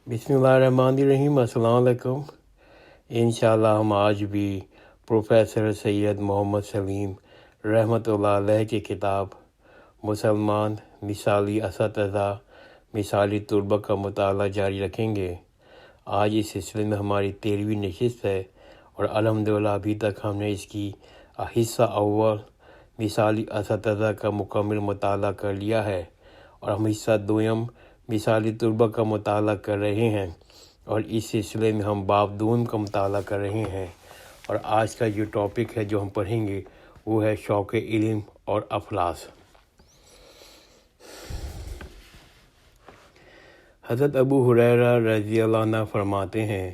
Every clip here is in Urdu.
بسم اللہ الرحمن الرحیم۔ السلام علیکم۔ انشاءاللہ ہم آج بھی پروفیسر سید محمد سلیم رحمۃ اللہ علیہ کی کتاب مسلمان مثالی اساتذہ مثالی طلباء کا مطالعہ جاری رکھیں گے۔ آج اس سلسلے میں ہماری 13ویں نشست ہے اور الحمدللہ ابھی تک ہم نے اس کی حصہ اول مثالی اساتذہ کا مکمل مطالعہ کر لیا ہے اور ہم حصہ دوم مثالی طلباء کا مطالعہ کر رہے ہیں اور اس سلسلے میں ہم باب دوم کا مطالعہ کر رہے ہیں۔ اور آج کا جو ٹاپک ہے جو ہم پڑھیں گے وہ ہے شوق علم اور افلاس۔ حضرت ابو ہریرہ رضی اللہ عنہ فرماتے ہیں،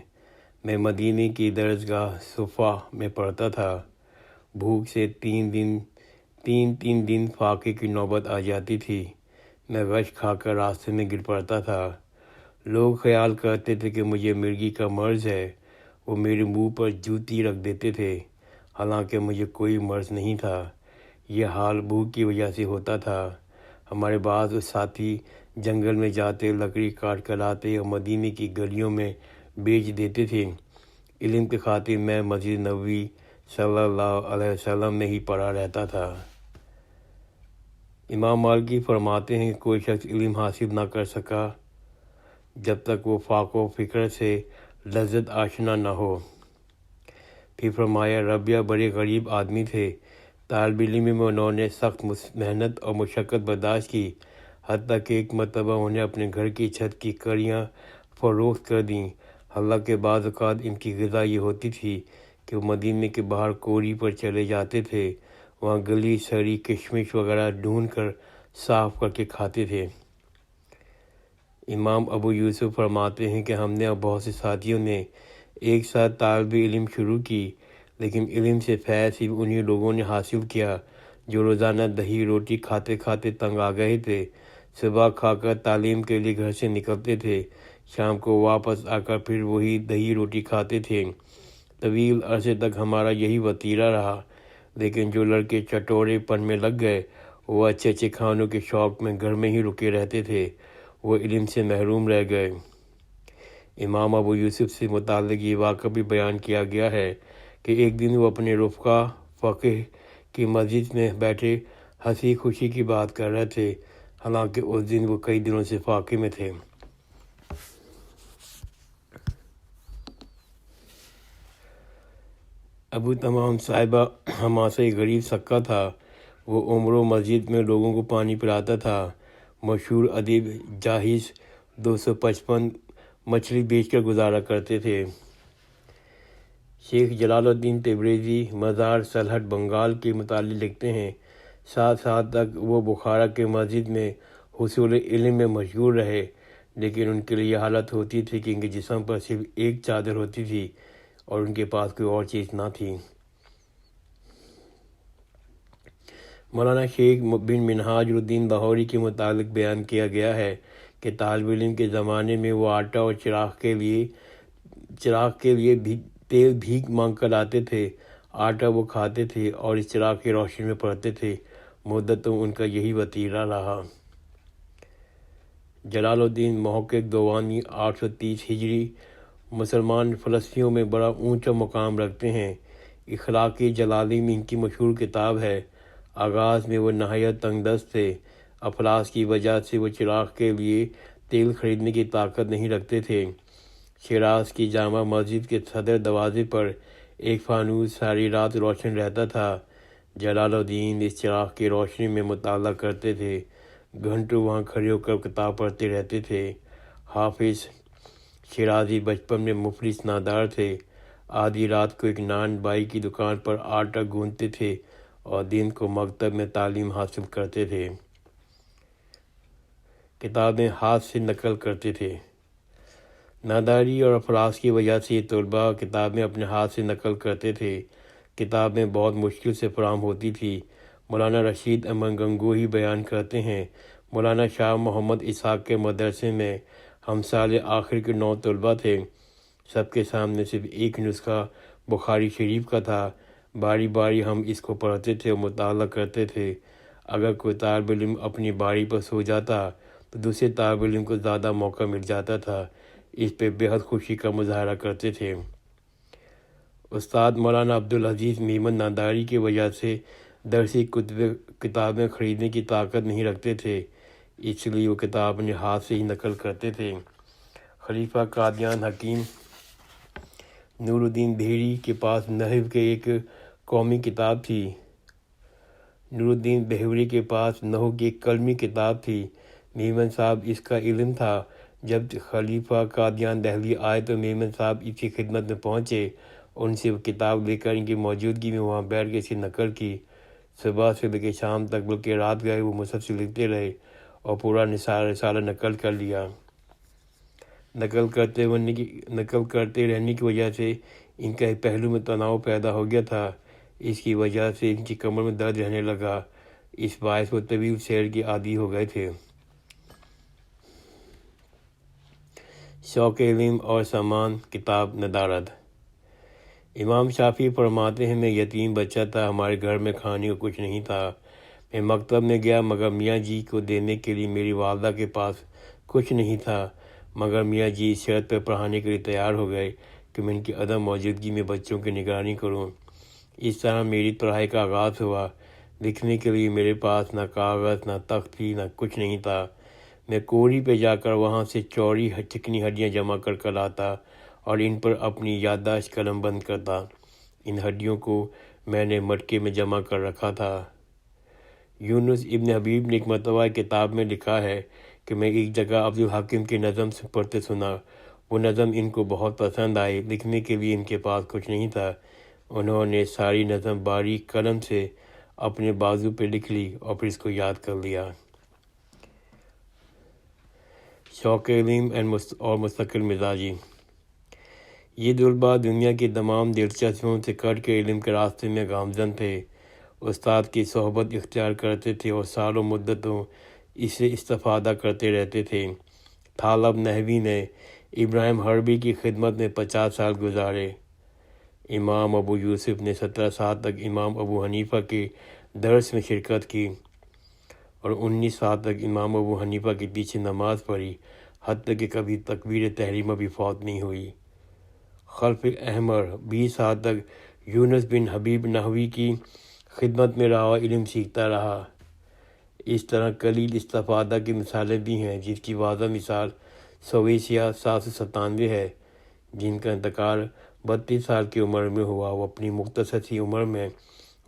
میں مدینے کی درسگاہ صفا میں پڑھتا تھا۔ بھوک سے تین دن فاقے کی نوبت آ جاتی تھی۔ میں غش کھا کر راستے میں گر پڑتا تھا۔ لوگ خیال کرتے تھے کہ مجھے مرگی کا مرض ہے۔ وہ میرے منہ پر جوتی رکھ دیتے تھے، حالانکہ مجھے کوئی مرض نہیں تھا۔ یہ حال بھوک کی وجہ سے ہوتا تھا۔ ہمارے بعض ساتھی جنگل میں جاتے لکڑی کاٹ کر لاتے اور مدینے کی گلیوں میں بیچ دیتے تھے۔ علم کی خاطر میں مسجد نبوی صلی اللہ علیہ وسلم میں ہی پڑا رہتا تھا۔ امام مالکی فرماتے ہیں کہ کوئی شخص علم حاصل نہ کر سکا جب تک وہ فاقہ و فکر سے لذت آشنا نہ ہو۔ پھر فرمایا، ربیہ بڑے غریب آدمی تھے۔ طالب علم میں انہوں نے سخت محنت اور مشقت برداشت کی، حتیٰ کہ ایک مرتبہ انہیں اپنے گھر کی چھت کی کڑیاں فروخت کر دیں۔ حالانکہ بعض اوقات ان کی غذا یہ ہوتی تھی کہ وہ مدینے کے باہر کوری پر چلے جاتے تھے، وہاں گلی سڑی کشمش وغیرہ ڈھونڈ کر صاف کر کے کھاتے تھے۔ امام ابو یوسف فرماتے ہیں کہ ہم نے اور بہت سے ساتھیوں نے ایک ساتھ طالب علم شروع کی، لیکن علم سے فیض صرف انہی لوگوں نے حاصل کیا جو روزانہ دہی روٹی کھاتے کھاتے تنگ آ گئے تھے۔ صبح کھا کر تعلیم کے لیے گھر سے نکلتے تھے، شام کو واپس آ کر پھر وہی دہی روٹی کھاتے تھے۔ طویل عرصے تک ہمارا یہی وتیرہ رہا، لیکن جو لڑکے چٹورے پن میں لگ گئے وہ اچھے اچھے کھانوں کے شوق میں گھر میں ہی رکے رہتے تھے، وہ علم سے محروم رہ گئے۔ امام ابو یوسف سے متعلق یہ واقعہ بھی بیان کیا گیا ہے کہ ایک دن وہ اپنے رفقا فقہ کی مسجد میں بیٹھے ہنسی خوشی کی بات کر رہے تھے، حالانکہ اس دن وہ کئی دنوں سے فاقے میں تھے۔ ابو تمام صاحبہ حماسہ غریب سکہ تھا۔ وہ عمر و مسجد میں لوگوں کو پانی پلاتا تھا۔ مشہور ادیب جاحظ 255 مچھلی بیچ کر گزارا کرتے تھے۔ شیخ جلال الدین تبریزی مزار سلہٹ بنگال کے متعلق لکھتے ہیں، 7 سال تک وہ بخارا کے مسجد میں حصول علم میں مشغول رہے، لیکن ان کے لیے یہ حالت ہوتی تھی کہ ان کے جسم پر صرف ایک چادر ہوتی تھی اور ان کے پاس کوئی اور چیز نہ تھی۔ مولانا شیخ بن منہاج الدین لاہوری کے متعلق بیان کیا گیا ہے کہ طالب علم کے زمانے میں وہ آٹا اور چراغ کے لیے تیل بھیک مانگ کر لاتے تھے۔ آٹا وہ کھاتے تھے اور اس چراغ کی روشنی میں پڑھتے تھے۔ مدتوں ان کا یہی وتیرہ رہا۔ جلال الدین محقق دوانی 830 ہجری مسلمان فلسفیوں میں بڑا اونچا مقام رکھتے ہیں۔ اخلاق جلالی میں ان کی مشہور کتاب ہے۔ آغاز میں وہ نہایت تنگ دست تھے۔ افلاس کی وجہ سے وہ چراغ کے لیے تیل خریدنے کی طاقت نہیں رکھتے تھے۔ شیراز کی جامع مسجد کے صدر دروازے پر ایک فانوس ساری رات روشن رہتا تھا۔ جلال الدین اس چراغ کی روشنی میں مطالعہ کرتے تھے، گھنٹوں وہاں کھڑے ہو کر کتاب پڑھتے رہتے تھے۔ حافظ شیرازی بچپن میں مفلس نادار تھے۔ آدھی رات کو ایک نان بائی کی دکان پر آٹا گوندتے تھے اور دن کو مکتب میں تعلیم حاصل کرتے تھے۔ کتابیں ہاتھ سے نقل کرتے تھے۔ ناداری اور افلاس کی وجہ سے یہ طلباء کتابیں اپنے ہاتھ سے نقل کرتے تھے۔ کتابیں بہت مشکل سے فراہم ہوتی تھی۔ مولانا رشید احمد گنگوہی بیان کرتے ہیں، مولانا شاہ محمد اسحاق کے مدرسے میں ہم سال آخر کے 9 طلباء تھے۔ سب کے سامنے صرف ایک نسخہ بخاری شریف کا تھا۔ باری باری ہم اس کو پڑھتے تھے اور مطالعہ کرتے تھے۔ اگر کوئی طالب علم اپنی باری پر سو جاتا تو دوسرے طالب علم کو زیادہ موقع مل جاتا تھا۔ اس پہ بہت خوشی کا مظاہرہ کرتے تھے۔ استاد مولانا عبدالعزیز میمن ناداری کی وجہ سے درسی کتابیں خریدنے کی طاقت نہیں رکھتے تھے، اس لیے وہ کتاب اپنے ہاتھ سے ہی نقل کرتے تھے۔ خلیفہ قادیان حکیم نور الدین بحیری کے پاس نحو کے ایک قومی کتاب تھی۔ نور الدین بحیری کے پاس نحو کی ایک قلمی کتاب تھی۔ میمن صاحب اس کا علم تھا۔ جب خلیفہ قادیان دہلی آئے تو میمن صاحب اس کی خدمت میں پہنچے، ان سے وہ کتاب لے کر ان کی موجودگی میں وہاں بیٹھ کے اسے نقل کی۔ صبح سے لے کے شام تک بلکہ رات گئے وہ مسلسل لکھتے رہے اور پورا رسالہ نقل کر لیا۔ نقل کرتے رہنے کی وجہ سے ان کا ایک پہلو میں تناؤ پیدا ہو گیا تھا، اس کی وجہ سے ان کی کمر میں درد رہنے لگا، اس باعث وہ طویل سیر کے عادی ہو گئے تھے۔ شوق علم اور سامان کتاب ندارت۔ امام شافعی فرماتے ہیں، میں یتیم بچہ تھا، ہمارے گھر میں کھانے کو کچھ نہیں تھا، میں مکتب میں گیا مگر میاں جی کو دینے کے لیے میری والدہ کے پاس کچھ نہیں تھا، مگر میاں جی اس شرط پر پڑھانے کے لیے تیار ہو گئے کہ میں ان کی عدم موجودگی میں بچوں کی نگرانی کروں۔ اس طرح میری پڑھائی کا آغاز ہوا۔ لکھنے کے لیے میرے پاس نہ کاغذ نہ تخت تھی، نہ کچھ نہیں تھا۔ میں کوری پہ جا کر وہاں سے چوڑی چکنی ہڈیاں جمع کر لاتا اور ان پر اپنی یادداشت قلم بند کرتا۔ ان ہڈیوں کو میں نے مٹکے میں جمع کر رکھا تھا۔ یونس ابن حبیب نے ایک مرتبہ کتاب میں لکھا ہے کہ میں ایک جگہ عبدالحکیم کی نظم سے پڑھتے سنا، وہ نظم ان کو بہت پسند آئی، لکھنے کے لیے ان کے پاس کچھ نہیں تھا، انہوں نے ساری نظم باریک قلم سے اپنے بازو پہ لکھ لی اور پھر اس کو یاد کر لیا۔ شوق علم اور مستقل مزاجی۔ یہ طلباء دنیا کی تمام دلچسپیوں سے کٹ کے علم کے راستے میں گامزن تھے، استاد کی صحبت اختیار کرتے تھے اور سالوں مدتوں اس سے استفادہ کرتے رہتے تھے۔ طالب نحوی نے ابراہیم حربی کی خدمت میں 50 سال گزارے۔ امام ابو یوسف نے 17 سال تک امام ابو حنیفہ کے درس میں شرکت کی اور 19 سال تک امام ابو حنیفہ کے پیچھے نماز پڑھی، حتیٰ کہ کبھی تکبیر تحریمہ بھی فوت نہیں ہوئی۔ خلف احمر 20 سال تک یونس بن حبیب نحوی کی خدمت میں رہا اور علم سیکھتا رہا۔ اس طرح قلیل استفادہ کی مثالیں بھی ہیں، جس کی واضح مثال سویسیہ 797 ہے، جن کا انتقال 32 سال کی عمر میں ہوا۔ وہ اپنی مختصر سی عمر میں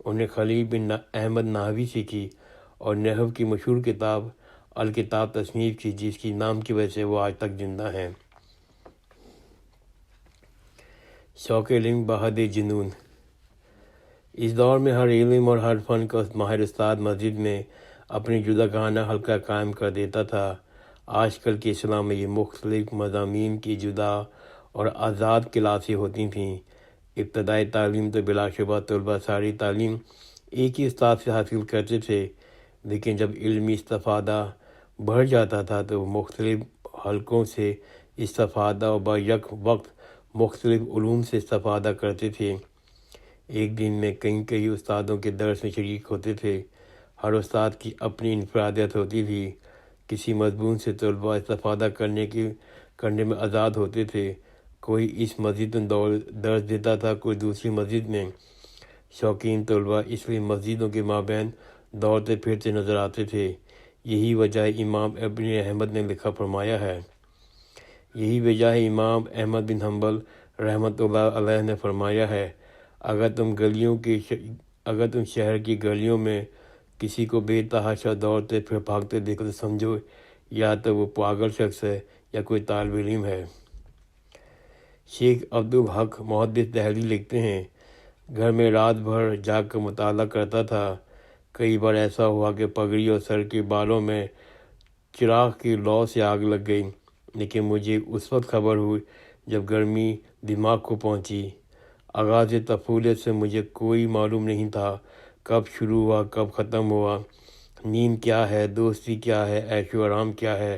انہیں خلیل بن احمد نحوی سیکھی اور نحو کی مشہور کتاب الکتاب تصنیف کی، جس کی نام کی وجہ سے وہ آج تک زندہ ہیں۔ شوق علم بحد جنون۔ اس دور میں ہر علم اور ہر فن کا ماہر استاد مسجد میں اپنی جداگانہ حلقہ قائم کر دیتا تھا۔ آج کل کے اسلام میں یہ مختلف مضامین کی جدا اور آزاد کلاسیں ہوتی تھیں۔ ابتدائی تعلیم تو بلا شبہ طلباء ساری تعلیم ایک ہی استاد سے حاصل کرتے تھے، لیکن جب علمی استفادہ بڑھ جاتا تھا تو وہ مختلف حلقوں سے استفادہ اور بیک وقت مختلف علوم سے استفادہ کرتے تھے۔ ایک دن میں کئی استادوں کے درس میں شریک ہوتے تھے، ہر استاد کی اپنی انفرادیت ہوتی تھی۔ کسی مضمون سے طلباء استفادہ کرنے میں آزاد ہوتے تھے، کوئی اس مسجد میں درس دیتا تھا، کوئی دوسری مسجد میں۔ شوقین طلباء اس لیے مسجدوں کے مابین دوڑتے پھرتے نظر آتے تھے۔ یہی وجہ امام ابن احمد نے لکھا فرمایا ہے، یہی وجہ ہے امام احمد بن حنبل رحمۃ اللہ علیہ نے فرمایا ہے، اگر تم شہر کی گلیوں میں کسی کو بے تحاشا دوڑتے پھر بھاگتے دیکھو تو سمجھو یا تو وہ پاگل شخص ہے یا کوئی طالب علم ہے۔ شیخ عبدالحق محدث دہلی لکھتے ہیں، گھر میں رات بھر جاگ کر مطالعہ کرتا تھا، کئی بار ایسا ہوا کہ پگڑی اور سر کے بالوں میں چراغ کی لو سے آگ لگ گئی، لیکن مجھے اس وقت خبر ہوئی جب گرمی دماغ کو پہنچی۔ آغاز طفولیت سے مجھے کوئی معلوم نہیں تھا کب شروع ہوا کب ختم ہوا، نیند کیا ہے، دوستی کیا ہے، عیش و آرام کیا ہے۔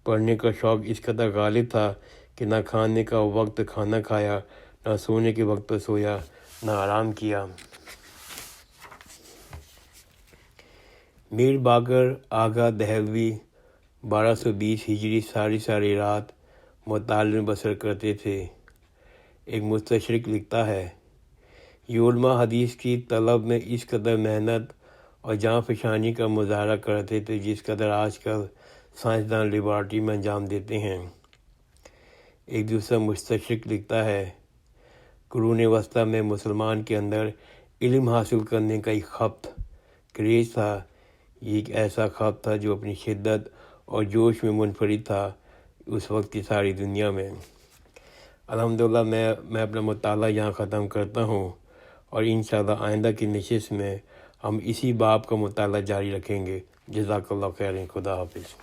پڑھنے کا شوق اس قدر غالب تھا کہ نہ کھانے کا وقت کھانا کھایا، نہ سونے کے وقت پر سویا، نہ آرام کیا۔ میر باقر آغا دہلوی 1220 ہجری ساری رات مطالعے میں بسر کرتے تھے۔ ایک مستشرق لکھتا ہے، یہ علماء حدیث کی طلب میں اس قدر محنت اور جاں فشانی کا مظاہرہ کرتے تھے جس قدر آج کل سائنسدان لیبارٹری میں انجام دیتے ہیں۔ ایک دوسرا مستشرق لکھتا ہے، قرون وسطیٰ میں مسلمان کے اندر علم حاصل کرنے کا ایک خپت کریز تھا۔ یہ ایک ایسا خپت تھا جو اپنی شدت اور جوش میں منفرد تھا اس وقت کی ساری دنیا میں۔ الحمدللہ میں اپنا مطالعہ یہاں ختم کرتا ہوں، اور انشاءاللہ آئندہ کی نشست میں ہم اسی باب کا مطالعہ جاری رکھیں گے۔ جزاک اللہ خیر، خدا حافظ۔